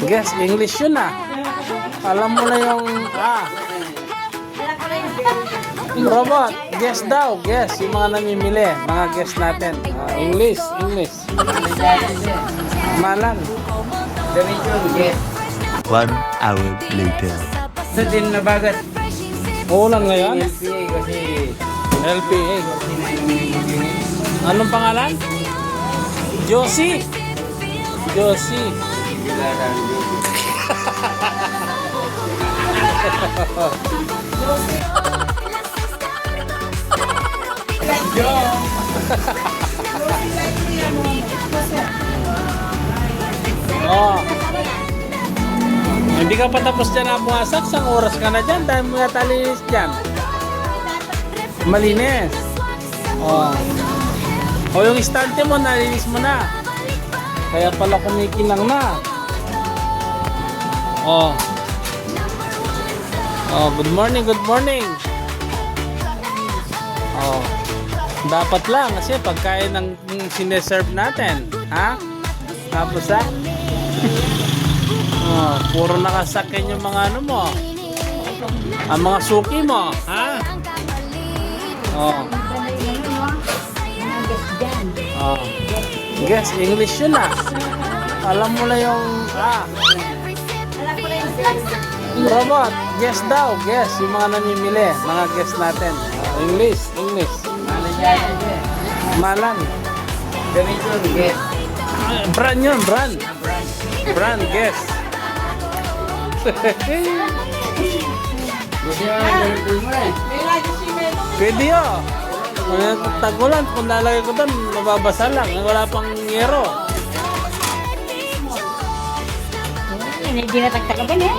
Guess, English yun ah. Alam mo na yung Robot, guess daw. Guess, yung mga namimili. Mga guess natin. English. Malan. 1 hour later. Sa din na bagat. Ulan ngayon? LPA kasi LPA. Anong pangalan? Josie. Oh. Hindi ka pa tapos dyan na pumasak. Sang oras ka na dyan? Dahil mo yata linis dyan. Malinis. Oh. O yung istante mo, nalinis mo na. Kaya pala kumikinang na. Oh. Oh, good morning. Oh. Dapat lang kasi pagkain ng sineserve natin. Ha? Tapos oh, puro nakasakin yung mga ano mo. Ang mga suki mo. Ha? Oh. Oh. Guess, English yun ah. Alam mo na yung Robot, guess daw. Guess, yung mga namimili. Mga guess natin. English. Malan. Brand yun, brand. Brand, guess. Pwede yun. Tagulan, kung lalagay ko doon, mababasa lang. Wala pang yero. Hindi natagtagan eh.